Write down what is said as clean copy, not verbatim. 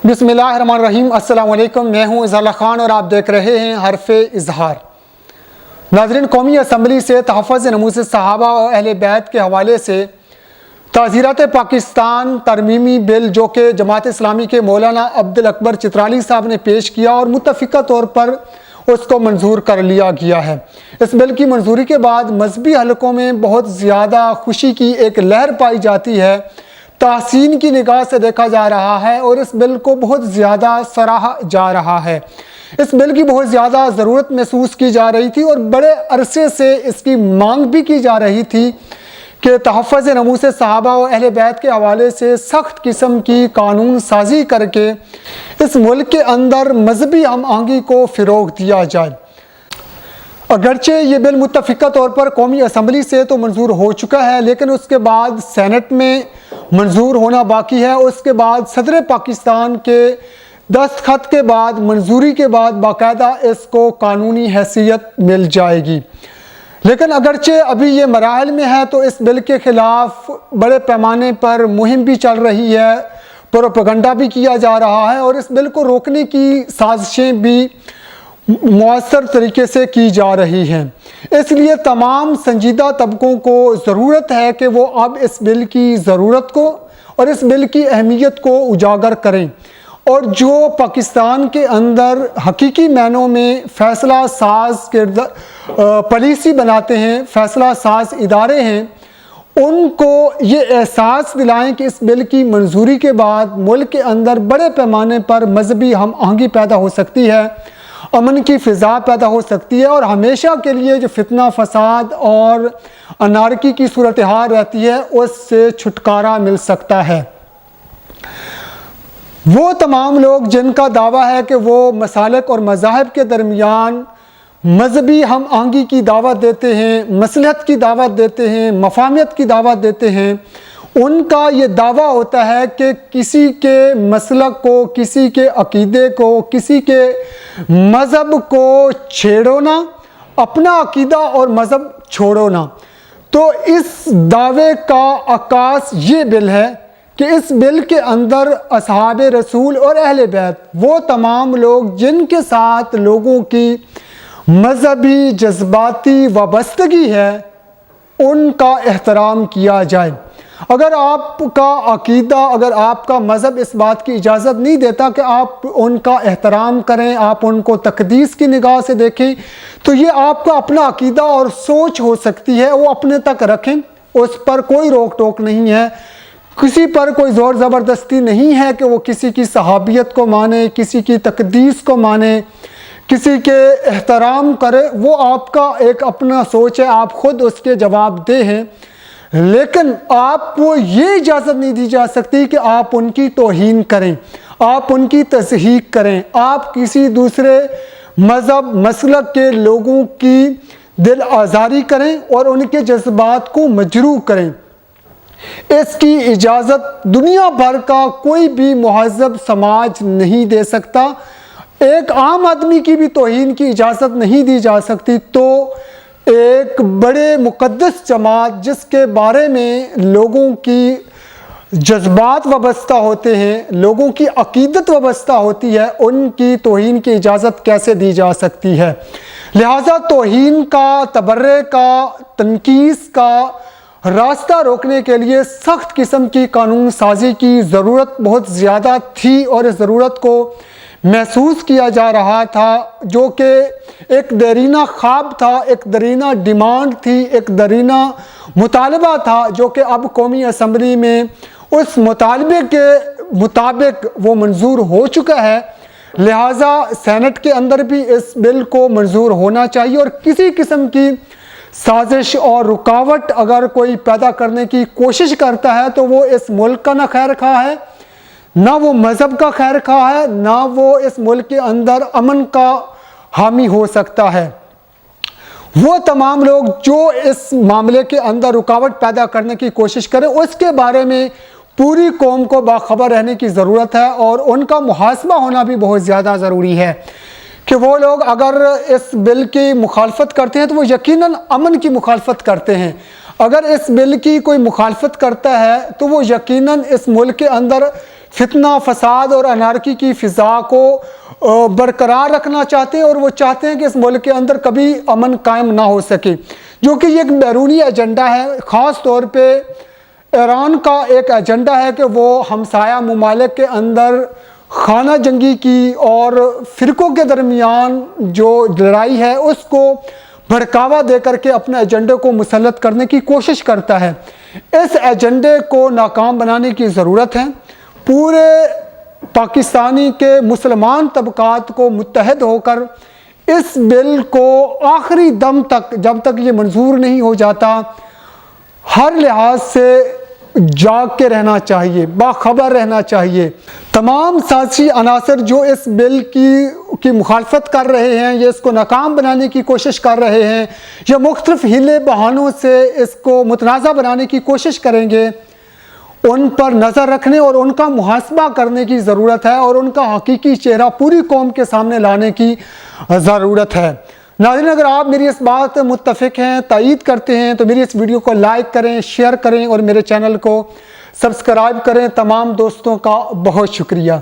बिस्मिल्लाहिर्रहमानिर्रहीम। अस्सलाम वालेकुम। मैं हूं इज़हार खान और आप देख रहे हैं हरफ़े इज़हार। नाज़रीन, कौमी असम्बली से तहफ़्फ़ुज़ नमूज़ सहाबा और अहले बैत के हवाले से ताज़ीरात पाकिस्तान तरमीमी बिल जो कि जमात इस्लामी के मौलाना अब्दुल अकबर चित्राली साहब ने पेश किया और मुत्तफ़िक़ा तौर पर उसको मंजूर कर लिया गया है। इस बिल की मंजूरी के बाद मजहबी हलकों में बहुत ज़्यादा खुशी की एक लहर पाई जाती है, तहसीन की निगाह से देखा जा रहा है और इस बिल को बहुत ज़्यादा सराहा जा रहा है। इस बिल की बहुत ज़्यादा ज़रूरत महसूस की जा रही थी और बड़े अरसे से इसकी मांग भी की जा रही थी कि तहफ़्फ़ुज़ नमूज़ सहाबा और अहले बैत के हवाले से सख्त किस्म की कानून साजी करके इस मुल्क के अंदर मजहबी हम आहंगी को फ़रोग़ दिया जाए। अगरचे ये बिल मुत्तफ़िक़ा तौर पर कौमी असम्बली से तो मंजूर हो चुका है, लेकिन उसके बाद सेनेट में मंजूर होना बाकी है। उसके बाद सदर पाकिस्तान के दस्तखत के बाद मंजूरी के बाद बाकायदा इसको कानूनी हैसियत मिल जाएगी। लेकिन अगरचे अभी ये मराहल में है तो इस बिल के ख़िलाफ़ बड़े पैमाने पर मुहिम भी चल रही है, प्रोपेगेंडा भी किया जा रहा है और इस बिल को रोकने की साजिशें भी मुअस्सर तरीके से की जा रही हैं। इसलिए तमाम संजीदा तबकों को ज़रूरत है कि वो अब इस बिल की ज़रूरत को और इस बिल की अहमियत को उजागर करें और जो पाकिस्तान के अंदर हकीकी मायनों में फ़ैसला साज पॉलिसी बनाते हैं, फ़ैसला साज इदारे हैं, उनको ये एहसास दिलाएं कि इस बिल की मंजूरी के बाद मुल्क के अंदर बड़े पैमाने पर मजहबी हम आहंगी पैदा हो सकती है, अमन की फ़िज़ा पैदा हो सकती है और हमेशा के लिए जो फितना फसाद और अनारकी की सूरत हाल रहती है उससे छुटकारा मिल सकता है। वो तमाम लोग जिनका दावा है कि वो मसालिक और मज़ाहिब के दरमियान मजहबी हम आहंगी की दावत देते हैं, मसलहत की दावत देते हैं, मफाहमियत की दावत देते हैं, उनका ये दावा होता है कि किसी के मसलक को, किसी के अकीदे को, किसी के मज़हब को छेड़ो ना, अपना अकीदा और मज़हब छोड़ो ना। तो इस दावे का आकाश ये बिल है कि इस बिल के अंदर असहाबे रसूल और अहले बैत, वो तमाम लोग जिनके साथ लोगों की मजहबी जज्बाती वाबस्तगी है, उनका एहतराम किया जाए। अगर आपका अकीदा, अगर आपका मज़हब इस बात की इजाज़त नहीं देता कि आप उनका एहतराम करें, आप उनको तकदीस की निगाह से देखें, तो ये आपका अपना अकीदा और सोच हो सकती है, वो अपने तक रखें, उस पर कोई रोक टोक नहीं है, किसी पर कोई ज़ोर ज़बरदस्ती नहीं है कि वो किसी की सहाबियत को माने, किसी की तकदीस को माने, किसी के एहतराम करे। वो आपका एक अपना सोच है, आप ख़ुद उसके जवाबदेह हैं, लेकिन आपको ये इजाज़त नहीं दी जा सकती कि आप उनकी तौहीन करें, आप उनकी तज़हीक करें, आप किसी दूसरे मज़हब मसलक के लोगों की दिल आज़ारी करें और उनके जज्बात को मजरूह करें। इसकी इजाज़त दुनिया भर का कोई भी मुहज़्ज़ब समाज नहीं दे सकता। एक आम आदमी की भी तौहीन की इजाज़त नहीं दी जा सकती, तो एक बड़े मुक़द्दस जमात जिसके बारे में लोगों की जज्बात वाबस्ता होते हैं, लोगों की अक़ीदत वाबस्ता होती है, उनकी तौहीन की इजाज़त कैसे दी जा सकती है। लिहाजा तौहीन का, तबर्रे का, तनकीस का रास्ता रोकने के लिए सख्त किस्म की कानून साजी की ज़रूरत बहुत ज़्यादा थी और इस ज़रूरत को महसूस किया जा रहा था, जो कि एक दरीना ख्वाब था, एक दरीना डिमांड थी, एक दरीना मुतालबा था, जो कि अब कौमी असम्बली में उस मुतालबे के मुताबिक वो मंजूर हो चुका है। लिहाजा सेनेट के अंदर भी इस बिल को मंजूर होना चाहिए और किसी किस्म की साजिश और रुकावट अगर कोई पैदा करने की कोशिश करता है तो वो इस मुल्क का ना खैर खा है, ना वो मज़हब का खैर खा है, ना वो इस मुल्क के अंदर अमन का हामी हो सकता है। वो तमाम लोग जो इस मामले के अंदर रुकावट पैदा करने की कोशिश करें, उसके बारे में पूरी कौम को बाखबर रहने की ज़रूरत है और उनका मुहासबा होना भी बहुत ज़्यादा ज़रूरी है कि वो लोग अगर इस बिल की मुखालफत करते हैं तो वो यकीनन अमन की मुखालफत करते हैं। अगर इस बिल की कोई मुखालफत करता है तो वो यकीनन इस मुल्क के अंदर فتنہ فساد اور انارکی کی فضا کو برقرار رکھنا چاہتے ہیں، اور وہ چاہتے ہیں کہ اس ملک کے اندر کبھی امن قائم نہ ہو سکے، جو کہ یہ ایک بیرونی ایجنڈا ہے۔ خاص طور پہ ایران کا ایک ایجنڈا ہے کہ وہ ہمسایہ ممالک کے اندر خانہ جنگی کی اور فرقوں کے درمیان جو لڑائی ہے اس کو بھڑکاوا دے کر کے اپنے ایجنڈے کو مسلط کرنے کی کوشش کرتا ہے۔ اس ایجنڈے کو ناکام بنانے کی ضرورت ہے۔ پورے پاکستانی کے مسلمان طبقات کو متحد ہو کر اس بل کو آخری دم تک، جب تک یہ منظور نہیں ہو جاتا، ہر لحاظ سے جاگ کے رہنا چاہیے، باخبر رہنا چاہیے۔ تمام سازشی عناصر جو اس بل کی مخالفت کر رہے ہیں، یہ اس کو ناکام بنانے کی کوشش کر رہے ہیں، یا مختلف ہیلے بہانوں سے اس کو متنازع بنانے کی کوشش کریں گے، ان پر نظر رکھنے اور ان کا محاسبہ کرنے کی ضرورت ہے، اور ان کا حقیقی چہرہ پوری قوم کے سامنے لانے کی ضرورت ہے۔ ناظرین، اگر آپ میری اس بات متفق ہیں، تائید کرتے ہیں، تو میری اس ویڈیو کو لائک کریں، شیئر کریں اور میرے چینل کو سبسکرائب کریں۔ تمام دوستوں کا بہت شکریہ۔